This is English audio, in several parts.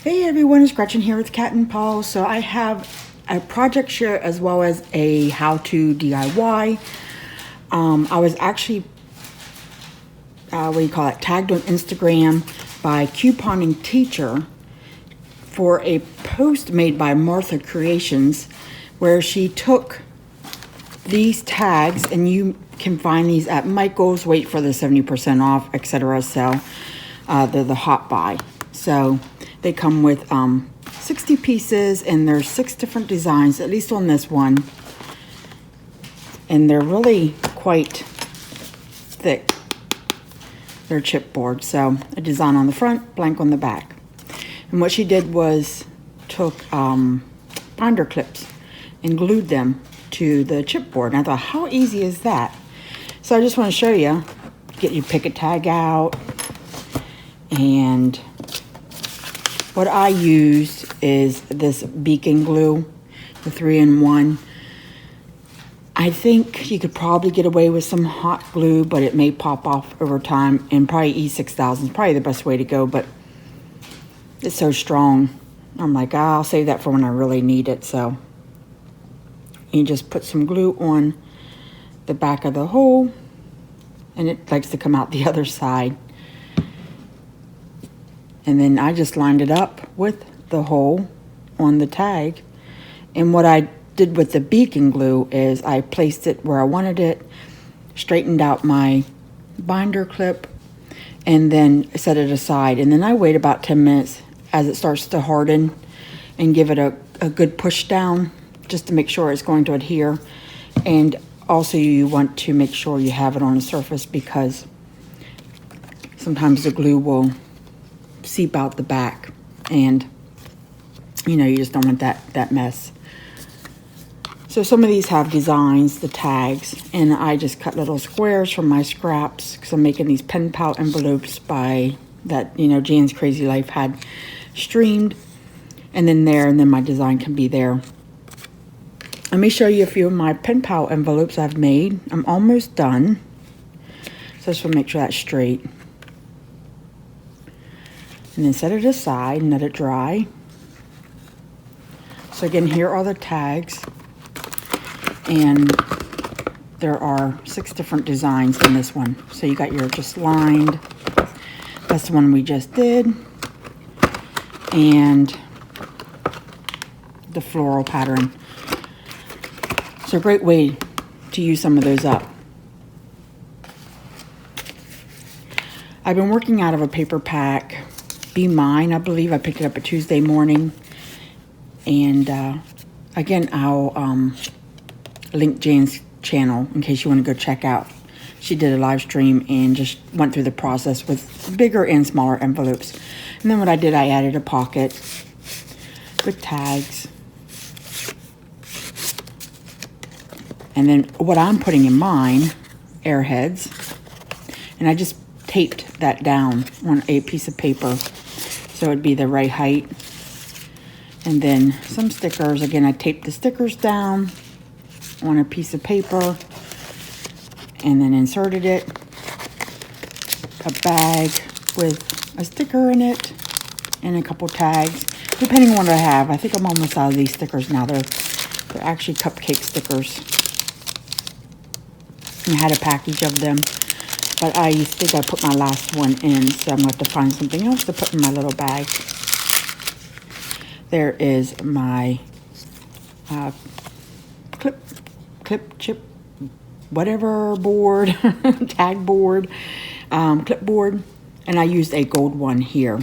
Hey everyone, it's Gretchen here with Catnpaws. So I have a project share as well as a how-to DIY. I was actually, tagged on Instagram by Couponing Teacher for a post made by Martha Creations where she took these tags, and you can find these at Michael's, wait for the 70% off, etc. So they're the hot buy. So they come with 60 pieces, and there's 6 different designs, at least on this one. And they're really quite thick. They're chipboard. So a design on the front, blank on the back. And what she did was took binder clips and glued them to the chipboard. And I thought, how easy is that? So I just want to show you. Get your picket tag out, and what I used is this beacon glue, the 3-in-1. I think you could probably get away with some hot glue, but it may pop off over time, and probably E6000 is probably the best way to go, but it's so strong. I'm like, I'll save that for when I really need it. So you just put some glue on the back of the hole, and it likes to come out the other side. And then I just lined it up with the hole on the tag. And what I did with the beacon glue is I placed it where I wanted it, straightened out my binder clip, and then set it aside. And then I wait about 10 minutes as it starts to harden and give it a good push down just to make sure it's going to adhere. And also you want to make sure you have it on a surface, because sometimes the glue will seep out the back, and you know, you just don't want that mess. So some of these have designs, the tags, and I just cut little squares from my scraps because I'm making these pen pal envelopes by that, you know, Janscrazylife had streamed, and then my design can be there. Let me show you a few of my pen pal envelopes I've made. I'm almost done, so just want to make sure that's straight. And then set it aside and let it dry. So again, here are the tags. And there are 6 different designs in this one. So you got your just lined. That's the one we just did. And the floral pattern. So a great way to use some of those up. I've been working out of a paper pack. Be Mine, I believe. I picked it up a Tuesday morning. And again, I'll link Jan's channel in case you want to go check out. She did a live stream and just went through the process with bigger and smaller envelopes. And then what I did, I added a pocket with tags. And then what I'm putting in mine, airheads. And I just taped that down on a piece of paper so it'd be the right height. And then some stickers. Again, I taped the stickers down on a piece of paper and then inserted it. A bag with a sticker in it and a couple tags, depending on what I have. I think I'm almost out of these stickers now. They're actually cupcake stickers. And I had a package of them, but I think I put my last one in, so I'm going to have to find something else to put in my little bag. There is my chip, whatever board, tag board, clipboard, and I used a gold one here.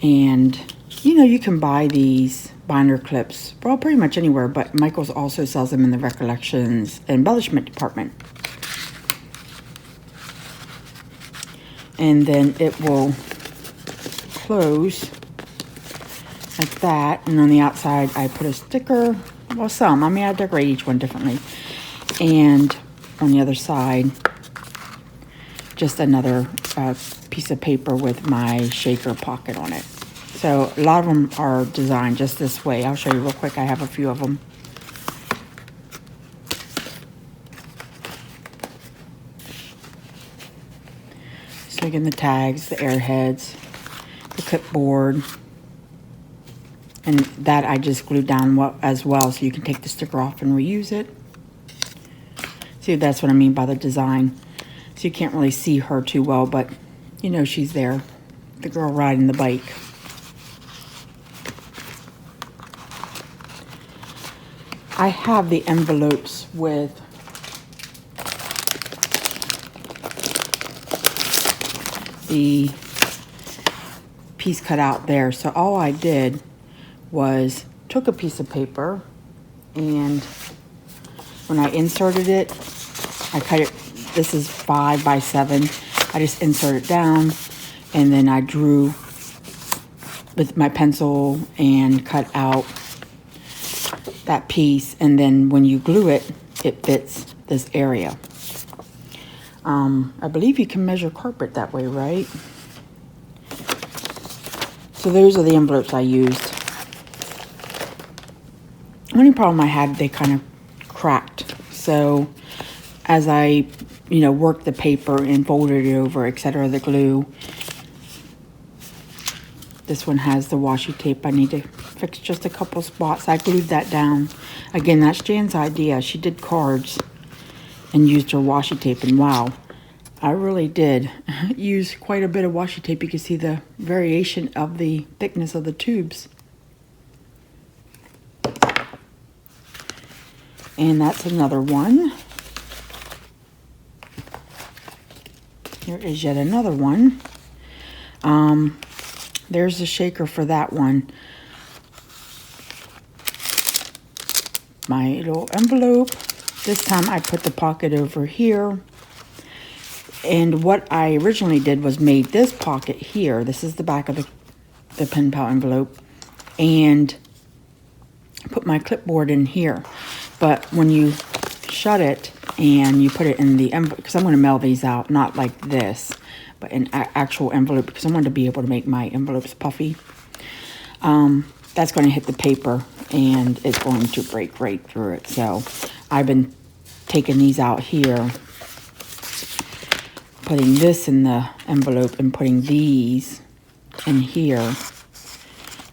And you know, you can buy these binder clips, well, pretty much anywhere, but Michael's also sells them in the Recollections Embellishment department. And then it will close like that. And on the outside, I put a sticker. Well, some. I mean, I decorate each one differently. And on the other side, just another piece of paper with my shaker pocket on it. So a lot of them are designed just this way. I'll show you real quick. I have a few of them. So again, the tags, the airheads, the clipboard, And that I just glued down as well, so you can take the sticker off and reuse it. See, that's what I mean by the design. So you can't really see her too well, but you know she's there. The girl riding the bike. I have the envelopes with the piece cut out there. So all I did was took a piece of paper, and when I inserted it, I cut it. This is 5 by 7. I just insert it down, and then I drew with my pencil and cut out that piece. And then when you glue it, it fits this area. I believe you can measure carpet that way, right? So those are the envelopes I used. Only problem I had, they kind of cracked. So as I, worked the paper and folded it over, etc., the glue. This one has the washi tape. I need to fix just a couple spots. I glued that down. Again, that's Jan's idea. She did cards and used her washi tape, and wow, I really did use quite a bit of washi tape. You can see the variation of the thickness of the tubes. And that's another one. Here is yet another one. There's the shaker for that one. My little envelope. This time I put the pocket over here. And what I originally did was made this pocket here. This is the back of the pen pal envelope. And put my clipboard in here. But when you shut it and you put it in the envelope, because I'm going to mail these out, not like this, but an actual envelope, because I wanted to be able to make my envelopes puffy. That's going to hit the paper and it's going to break right through it. So I've been taking these out here, putting this in the envelope and putting these in here.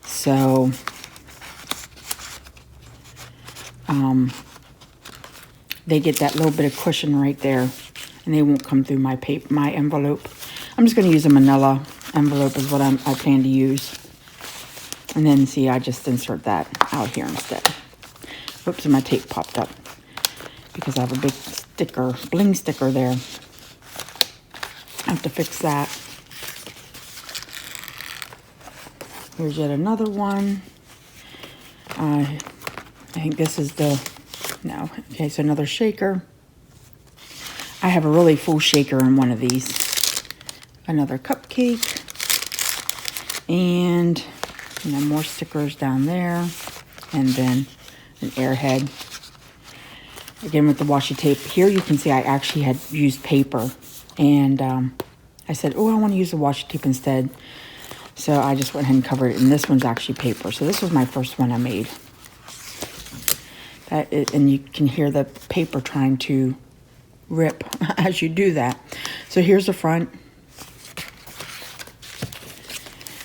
So they get that little bit of cushion right there, and they won't come through my envelope. I'm just going to use a manila envelope is what I plan to use. And then see, I just insert that out here instead. Whoops, and my tape popped up because I have a big sticker, bling sticker there. I have to fix that. Here's yet another one. I think this is no. Okay, so another shaker. I have a really full shaker in one of these. Another cupcake. And more stickers down there. And then an airhead. Again, with the washi tape. Here you can see I actually had used paper. And I said, oh, I want to use the washi tape instead. So I just went ahead and covered it. And this one's actually paper. So this was my first one I made. And you can hear the paper trying to rip as you do that. So here's the front.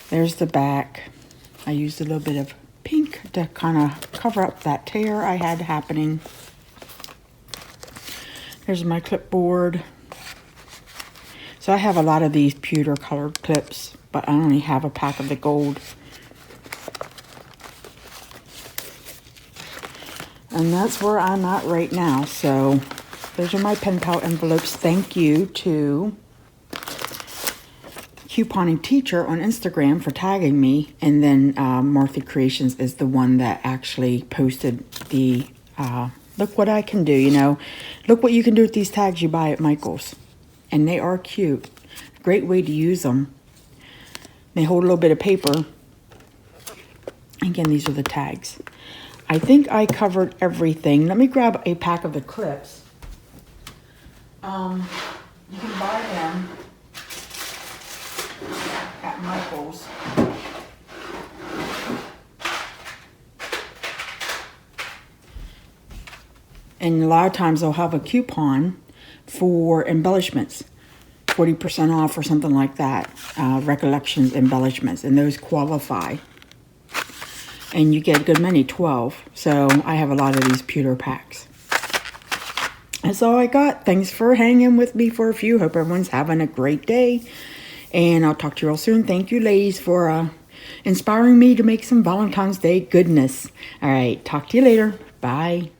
There's the back. I used a little bit of pink to kind of cover up that tear I had happening. There's my clipboard. So I have a lot of these pewter colored clips, but I only have a pack of the gold. And that's where I'm at right now. So those are my pen pal envelopes. Thank you to Couponing Teacher on Instagram for tagging me. And then Martha Creations is the one that actually posted the, look what I can do, Look what you can do with these tags you buy at Michael's. And they are cute. Great way to use them. They hold a little bit of paper. Again, these are the tags. I think I covered everything. Let me grab a pack of the clips. You can buy them at Michael's. And a lot of times they'll have a coupon for embellishments. 40% off or something like that. Recollections embellishments. And those qualify. And you get a good many, 12. So I have a lot of these pewter packs. That's all I got. Thanks for hanging with me for a few. Hope everyone's having a great day. And I'll talk to you real soon. Thank you, ladies, for inspiring me to make some Valentine's Day goodness. All right. Talk to you later. Bye.